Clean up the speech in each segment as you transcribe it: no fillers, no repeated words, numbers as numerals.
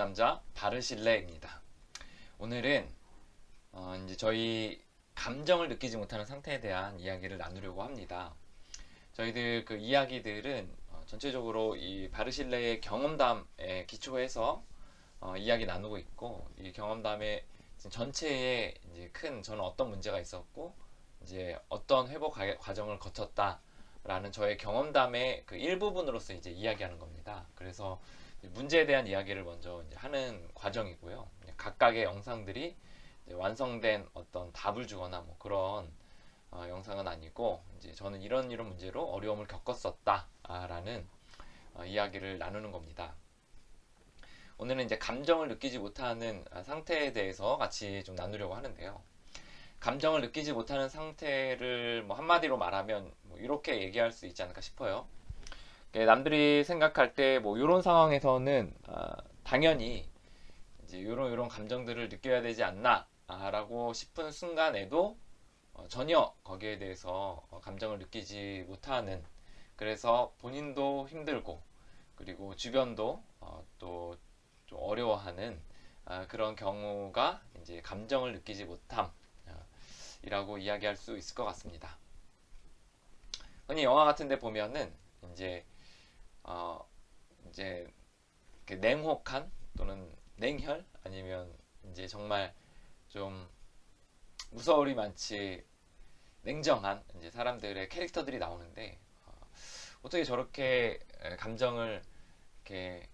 남자 바르실레입니다. 오늘은 이제 저희 감정을 느끼지 못하는 상태에 대한 이야기를 나누려고 합니다. 저희들 그 이야기들은 전체적으로 이 바르실레의 경험담에 기초해서 이야기 나누고 있고, 이 경험담의 전체에 이제 큰 저는 어떤 문제가 있었고 이제 어떤 회복 과정을 거쳤다라는 저의 경험담의 그 일부분으로서 이제 이야기하는 겁니다. 그래서 문제에 대한 이야기를 먼저 이제 하는 과정이고요. 각각의 영상들이 이제 완성된 어떤 답을 주거나 뭐 그런 영상은 아니고, 이제 저는 이런 문제로 어려움을 겪었었다라는 이야기를 나누는 겁니다. 오늘은 이제 감정을 느끼지 못하는 상태에 대해서 같이 좀 나누려고 하는데요. 감정을 느끼지 못하는 상태를 뭐 한마디로 말하면 뭐 이렇게 얘기할 수 있지 않을까 싶어요. 남들이 생각할 때 뭐 이런 상황에서는 당연히 이제 이런 감정들을 느껴야 되지 않나 라고 싶은 순간에도 전혀 거기에 대해서 감정을 느끼지 못하는, 그래서 본인도 힘들고 그리고 주변도 또 좀 어려워하는 그런 경우가 이제 감정을 느끼지 못함이라고 이야기할 수 있을 것 같습니다. 흔히 영화 같은 데 보면은 이제 어 이제 냉혹한 또는 냉혈, 아니면 이제 정말 좀 무서울이 많지 냉정한 이제 사람들의 캐릭터들이 나오는데, 어떻게 저렇게 감정을 이렇게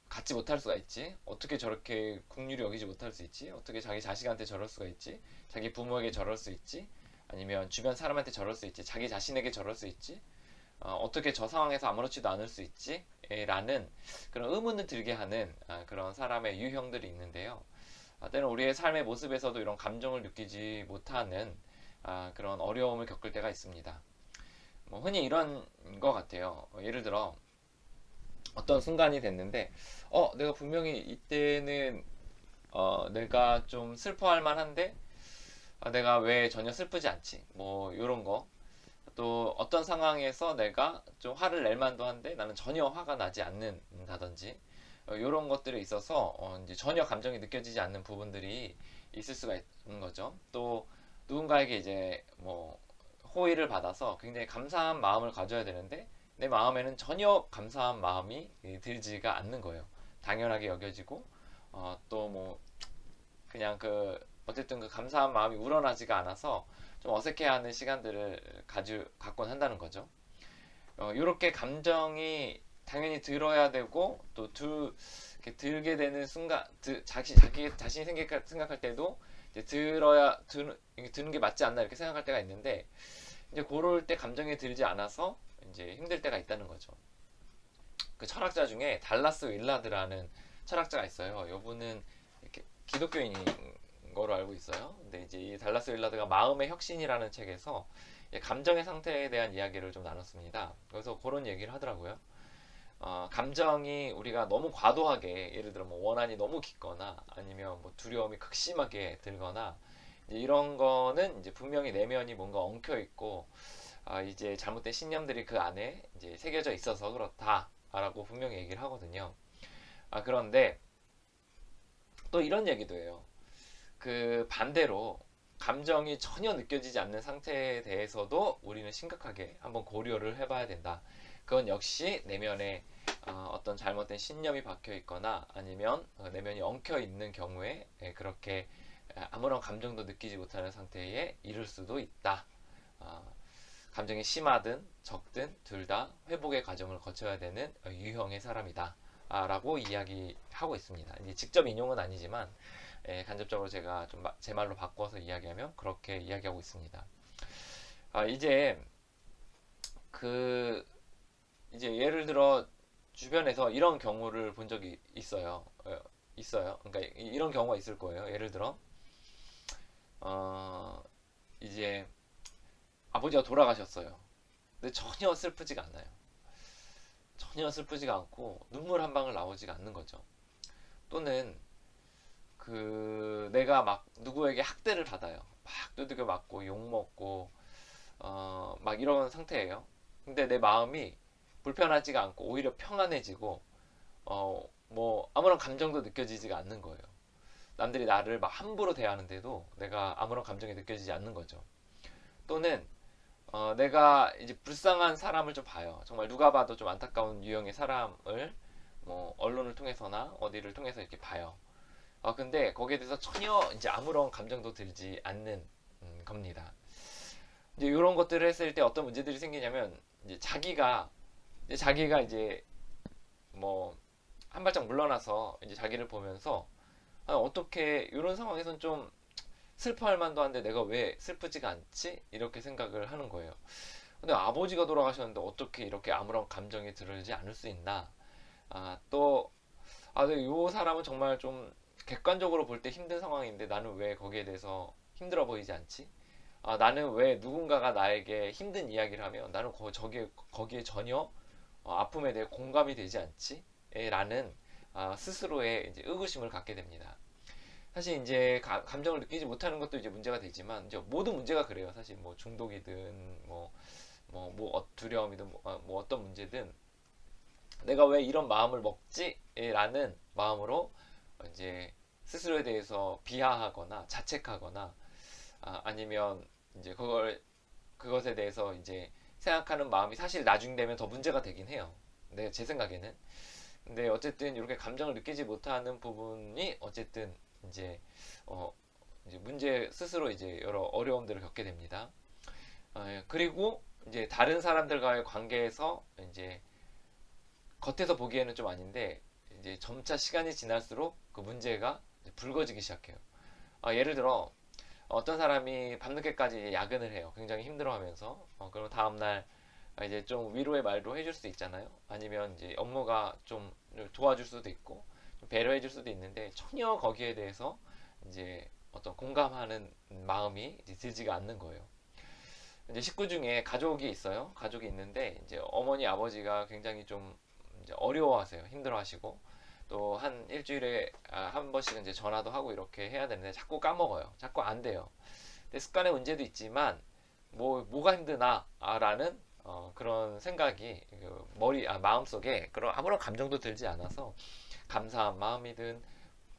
갖지 못할 수가 있지? 어떻게 저렇게 국률이 여기지 못할 수 있지? 어떻게 자기 자식한테 저럴 수가 있지? 자기 부모에게 저럴 수 있지? 아니면 주변 사람한테 저럴 수 있지? 자기 자신에게 저럴 수 있지? 어떻게 저 상황에서 아무렇지도 않을 수 있지? 라는 그런 의문을 들게 하는 그런 사람의 유형들이 있는데요. 때는 우리의 삶의 모습에서도 이런 감정을 느끼지 못하는 그런 어려움을 겪을 때가 있습니다. 뭐 흔히 이런 것 같아요. 예를 들어 어떤 순간이 됐는데, 내가 분명히 이때는 내가 좀 슬퍼할 만한데 내가 왜 전혀 슬프지 않지? 뭐 이런 거. 또 어떤 상황에서 내가 좀 화를 낼 만도 한데 나는 전혀 화가 나지 않는다든지, 이런 것들에 있어서 이제 전혀 감정이 느껴지지 않는 부분들이 있을 수가 있는 거죠. 또 누군가에게 이제 뭐 호의를 받아서 굉장히 감사한 마음을 가져야 되는데 내 마음에는 전혀 감사한 마음이 들지가 않는 거예요. 당연하게 여겨지고 또 뭐 그냥 그 어쨌든 그 감사한 마음이 우러나지가 않아서 좀 어색해하는 시간들을 갖곤 한다는 거죠. 이렇게 감정이 당연히 들어야 되고, 또 이렇게 들게 되는 순간, 자기 자신이 생각할 때도 이제 드는 게 맞지 않나 이렇게 생각할 때가 있는데, 이제 그럴 때 감정이 들지 않아서 이제 힘들 때가 있다는 거죠. 그 철학자 중에 달라스 윌라드라는 철학자가 있어요. 이분은 이렇게 기독교인인 거로 알고 있어요. 근데 이제 이 달라스 윌라드가 마음의 혁신이라는 책에서 감정의 상태에 대한 이야기를 좀 나눴습니다. 그래서 그런 얘기를 하더라고요. 감정이 우리가 너무 과도하게, 예를 들어 뭐 원한이 너무 깊거나 아니면 뭐 두려움이 극심하게 들거나, 이제 이런 거는 이제 분명히 내면이 뭔가 엉켜 있고 이제 잘못된 신념들이 그 안에 이제 새겨져 있어서 그렇다라고 분명히 얘기를 하거든요. 그런데 또 이런 얘기도 해요. 그 반대로 감정이 전혀 느껴지지 않는 상태에 대해서도 우리는 심각하게 한번 고려를 해봐야 된다. 그건 역시 내면에 어떤 잘못된 신념이 박혀 있거나 아니면 내면이 엉켜 있는 경우에 그렇게 아무런 감정도 느끼지 못하는 상태에 이를 수도 있다. 감정이 심하든 적든 둘 다 회복의 과정을 거쳐야 되는 유형의 사람이다 라고 이야기하고 있습니다. 이제 직접 인용은 아니지만 간접적으로 제가 좀 제 말로 바꿔서 이야기하면 그렇게 이야기하고 있습니다. 이제 그 이제 예를 들어 주변에서 이런 경우를 본 적이 있어요. 그러니까 이런 경우가 있을 거예요. 예를 들어 이제 아버지가 돌아가셨어요. 근데 전혀 슬프지가 않아요. 전혀 슬프지가 않고 눈물 한 방울 나오지가 않는 거죠. 또는 그 내가 막 누구에게 학대를 받아요. 막 두들겨 맞고 욕 먹고 막 이런 상태예요. 근데 내 마음이 불편하지가 않고 오히려 평안해지고 뭐 아무런 감정도 느껴지지가 않는 거예요. 남들이 나를 막 함부로 대하는데도 내가 아무런 감정이 느껴지지 않는 거죠. 또는 내가 이제 불쌍한 사람을 좀 봐요. 정말 누가 봐도 좀 안타까운 유형의 사람을 뭐 언론을 통해서나 어디를 통해서 이렇게 봐요. 근데 거기에 대해서 전혀 이제 아무런 감정도 들지 않는 겁니다. 이제 이런 것들을 했을 때 어떤 문제들이 생기냐면 이제 자기가 이제 뭐 한 발짝 물러나서 이제 자기를 보면서 어떻게 이런 상황에선 좀 슬퍼할 만도 한데 내가 왜 슬프지가 않지? 이렇게 생각을 하는 거예요. 근데 아버지가 돌아가셨는데 어떻게 이렇게 아무런 감정이 들지 않을 수 있나? 근데 이 사람은 정말 좀 객관적으로 볼 때 힘든 상황인데 나는 왜 거기에 대해서 힘들어 보이지 않지? 나는 왜 누군가가 나에게 힘든 이야기를 하면 나는 거기에 전혀 아픔에 대해 공감이 되지 않지? 라는 스스로의 이제 의구심을 갖게 됩니다. 사실 이제 감정을 느끼지 못하는 것도 이제 문제가 되지만 이제 모든 문제가 그래요. 사실 뭐 중독이든 두려움이든 뭐 어떤 문제든 내가 왜 이런 마음을 먹지?라는 마음으로 이제 스스로에 대해서 비하하거나 자책하거나 아니면 이제 그것에 대해서 이제 생각하는 마음이 사실 나중 되면 더 문제가 되긴 해요. 네, 제 생각에는. 근데 어쨌든 이렇게 감정을 느끼지 못하는 부분이 어쨌든 이제 이제 문제 스스로 이제 여러 어려움들을 겪게 됩니다. 그리고 이제 다른 사람들과의 관계에서 이제 겉에서 보기에는 좀 아닌데 이제 점차 시간이 지날수록 그 문제가 불거지기 시작해요. 예를 들어 어떤 사람이 밤늦게까지 야근을 해요. 굉장히 힘들어하면서 그럼 다음날 이제 좀 위로의 말도 해줄 수 있잖아요. 아니면 이제 업무가 좀 도와줄 수도 있고 좀 배려해줄 수도 있는데 전혀 거기에 대해서 이제 어떤 공감하는 마음이 이제 들지가 않는 거예요. 이제 식구 중에 가족이 있어요. 가족이 있는데 이제 어머니 아버지가 굉장히 좀 이제 어려워하세요. 힘들어하시고 또 한 일주일에 한 번씩 이제 전화도 하고 이렇게 해야 되는데 자꾸 까먹어요. 자꾸 안 돼요. 근데 습관의 문제도 있지만 뭐가 힘드나라는 그런 생각이 마음속에 그런 아무런 감정도 들지 않아서 감사한 마음이든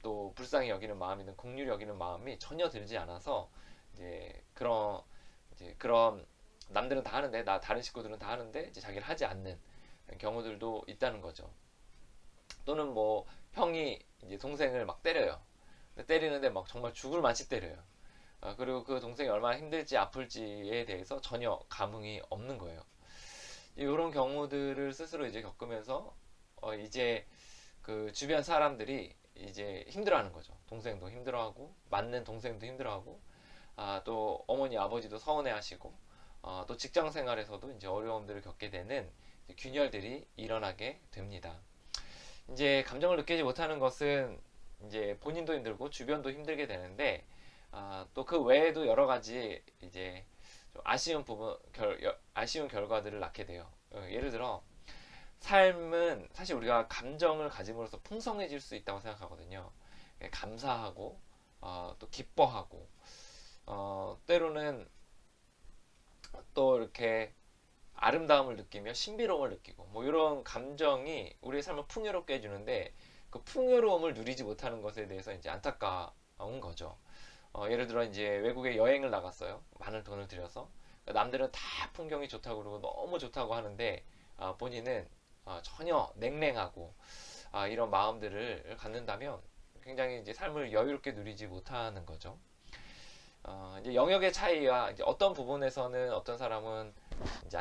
또 불쌍히 여기는 마음이든 긍휼히 여기는 마음이 전혀 들지 않아서 이제 그런 남들은 다 하는데 다른 식구들은 다 하는데 이제 자기를 하지 않는 경우들도 있다는 거죠. 또는 뭐 형이 이제 동생을 막 때려요. 때리는데 막 정말 죽을 맛이 때려요. 그리고 그 동생이 얼마나 힘들지 아플지에 대해서 전혀 감흥이 없는 거예요. 이런 경우들을 스스로 이제 겪으면서 이제 그 주변 사람들이 이제 힘들어하는 거죠. 동생도 힘들어하고 맞는 동생도 힘들어하고 또 어머니 아버지도 서운해하시고 또 직장 생활에서도 이제 어려움들을 겪게 되는 균열들이 일어나게 됩니다. 이제 감정을 느끼지 못하는 것은 이제 본인도 힘들고 주변도 힘들게 되는데 또 그 외에도 여러 가지 이제 좀 아쉬운 결과들을 낳게 돼요. 예를 들어 삶은 사실 우리가 감정을 가짐으로써 풍성해질 수 있다고 생각하거든요. 감사하고 또 기뻐하고 때로는 또 이렇게 아름다움을 느끼며 신비로움을 느끼고 뭐 이런 감정이 우리의 삶을 풍요롭게 해주는데 그 풍요로움을 누리지 못하는 것에 대해서 이제 안타까운 거죠. 예를 들어 이제 외국에 여행을 나갔어요. 많은 돈을 들여서 남들은 다 풍경이 좋다고 그러고 너무 좋다고 하는데 본인은 전혀 냉랭하고 이런 마음들을 갖는다면 굉장히 이제 삶을 여유롭게 누리지 못하는 거죠. 이제 영역의 차이와 이제 어떤 부분에서는 어떤 사람은 이제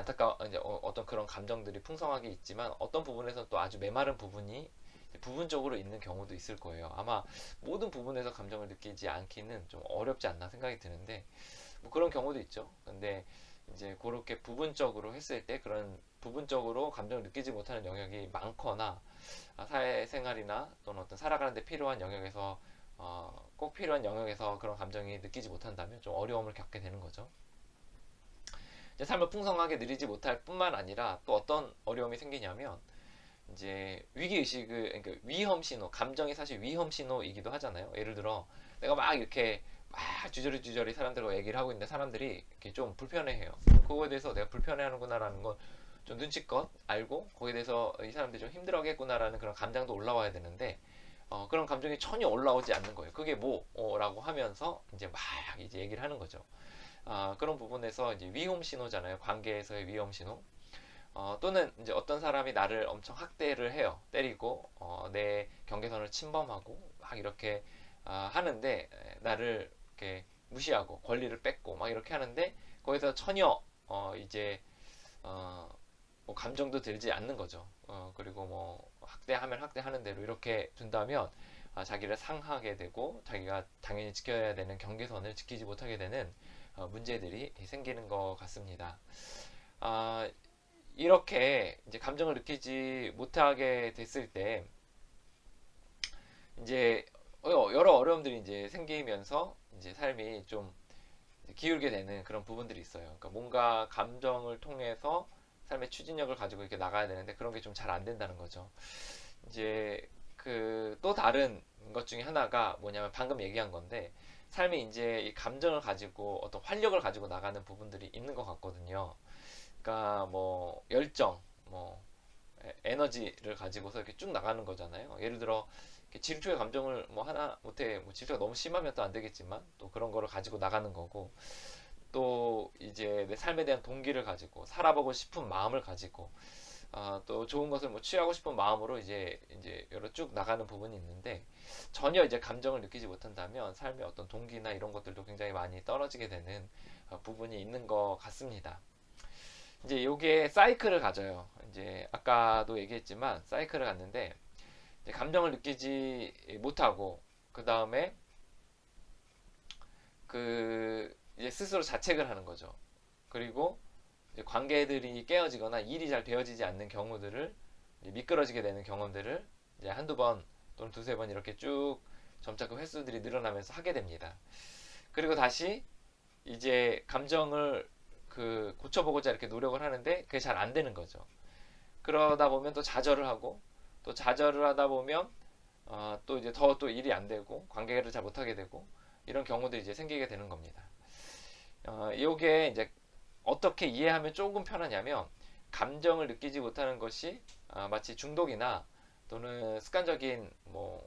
이제 어떤 그런 감정들이 풍성하게 있지만 어떤 부분에서는 또 아주 메마른 부분이 부분적으로 있는 경우도 있을 거예요. 아마 모든 부분에서 감정을 느끼지 않기는 좀 어렵지 않나 생각이 드는데 뭐 그런 경우도 있죠. 근데 이제 그렇게 부분적으로 했을 때 그런 부분적으로 감정을 느끼지 못하는 영역이 많거나 사회생활이나 또는 어떤 살아가는데 필요한 영역에서 꼭 필요한 영역에서 그런 감정이 느끼지 못한다면 좀 어려움을 겪게 되는 거죠. 이제 삶을 풍성하게 누리지 못할 뿐만 아니라 또 어떤 어려움이 생기냐면 이제 위기의식을 그러니까 위험 신호, 감정이 사실 위험 신호이기도 하잖아요. 예를 들어 내가 막 이렇게 막 주저리 사람들과 얘기를 하고 있는데 사람들이 이렇게 좀 불편해해요. 그거에 대해서 내가 불편해하는구나라는 건 좀 눈치껏 알고 거기에 대해서 이 사람들이 좀 힘들어하겠구나라는 그런 감정도 올라와야 되는데 그런 감정이 전혀 올라오지 않는 거예요. 그게 뭐라고 하면서 이제 막 이제 얘기를 하는 거죠. 그런 부분에서 이제 위험 신호잖아요. 관계에서의 위험 신호. 또는 이제 어떤 사람이 나를 엄청 학대를 해요. 때리고 내 경계선을 침범하고 막 이렇게 하는데 나를 이렇게 무시하고 권리를 뺏고 막 이렇게 하는데 거기서 전혀 이제 뭐 감정도 들지 않는 거죠. 그리고 뭐 학대하면 학대하는 대로 이렇게 둔다면 자기를 상하게 되고 자기가 당연히 지켜야 되는 경계선을 지키지 못하게 되는 문제들이 생기는 것 같습니다. 이렇게 이제 감정을 느끼지 못하게 됐을 때 이제 여러 어려움들이 이제 생기면서 이제 삶이 좀 기울게 되는 그런 부분들이 있어요. 그러니까 뭔가 감정을 통해서 삶의 추진력을 가지고 이렇게 나가야 되는데 그런 게 좀 잘 안 된다는 거죠. 이제 그 또 다른 것 중에 하나가 뭐냐면 방금 얘기한 건데 삶이 이제 이 감정을 가지고 어떤 활력을 가지고 나가는 부분들이 있는 것 같거든요. 그러니까 뭐 열정, 뭐 에너지를 가지고서 이렇게 쭉 나가는 거잖아요. 예를 들어 질투의 감정을 뭐 하나 못해 뭐 질투가 너무 심하면 또 안 되겠지만 또 그런 거를 가지고 나가는 거고 또 이제 내 삶에 대한 동기를 가지고 살아보고 싶은 마음을 가지고 또 좋은 것을 뭐 취하고 싶은 마음으로 이제 여러 쭉 나가는 부분이 있는데 전혀 이제 감정을 느끼지 못한다면 삶의 어떤 동기나 이런 것들도 굉장히 많이 떨어지게 되는 부분이 있는 것 같습니다. 이제 요게 사이클을 가져요. 이제 아까도 얘기했지만 사이클을 갖는데 감정을 느끼지 못하고 그 다음에 그 이제 스스로 자책을 하는 거죠. 그리고 이제 관계들이 깨어지거나 일이 잘 되어지지 않는 경우들을 미끄러지게 되는 경험들을 이제 한두 번 또는 두세 번 이렇게 쭉 점차 그 횟수들이 늘어나면서 하게 됩니다. 그리고 다시 이제 감정을 그 고쳐보고자 이렇게 노력을 하는데 그게 잘 안 되는 거죠. 그러다 보면 또 좌절을 하고 또 좌절을 하다 보면 또 이제 더 또 일이 안 되고 관계를 잘 못하게 되고 이런 경우들이 이제 생기게 되는 겁니다. 이게 이제 어떻게 이해하면 조금 편하냐면 감정을 느끼지 못하는 것이 마치 중독이나 또는 습관적인 뭐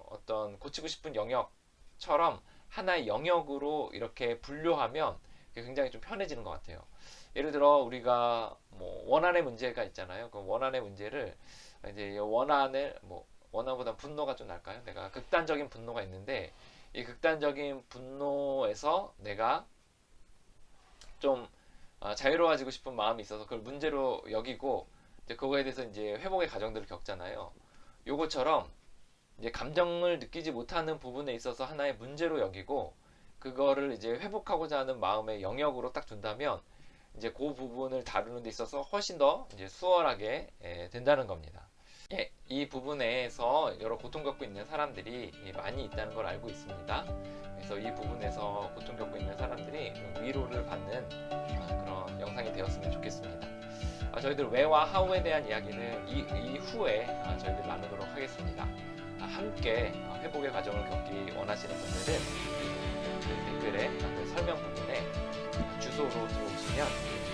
어떤 고치고 싶은 영역처럼 하나의 영역으로 이렇게 분류하면 굉장히 좀 편해지는 것 같아요. 예를 들어 우리가 뭐 원한의 문제가 있잖아요. 그 원한의 문제를 이제 원한을 뭐 원한보다 분노가 좀 날까요? 내가 극단적인 분노가 있는데 이 극단적인 분노에서 내가 좀 자유로워지고 싶은 마음이 있어서 그걸 문제로 여기고 이제 그거에 대해서 이제 회복의 과정들을 겪잖아요. 요것처럼 이제 감정을 느끼지 못하는 부분에 있어서 하나의 문제로 여기고 그거를 이제 회복하고자 하는 마음의 영역으로 딱 둔다면 이제 그 부분을 다루는 데 있어서 훨씬 더 이제 수월하게 된다는 겁니다. 이 부분에서 여러 고통 겪고 있는 사람들이 많이 있다는 걸 알고 있습니다. 그래서 이 부분에서 고통 겪고 있는 사람들이 위로를 받는 그런 영상이 되었으면 좋겠습니다. 저희들 왜와 하우에 대한 이야기는 이후에 저희들 나누도록 하겠습니다. 함께 회복의 과정을 겪기 원하시는 분들은 댓글에 그 설명 부분에 주소로 들어오시면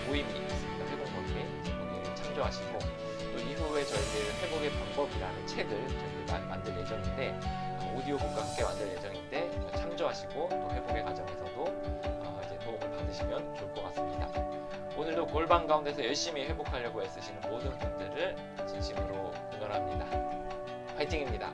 모임이 있습니다. 회복 모임 거기에 참조하시고 또 이후에 저희들 회복의 방법이라는 책을 저희들 만들 예정인데 오디오북과 함께 만들 예정인데 참조하시고 또 회복의 과정에서도 이제 도움을 받으시면 좋을 것 같습니다. 오늘도 골방 가운데서 열심히 회복하려고 애쓰시는 모든 분들을 진심으로 응원합니다. 화이팅입니다.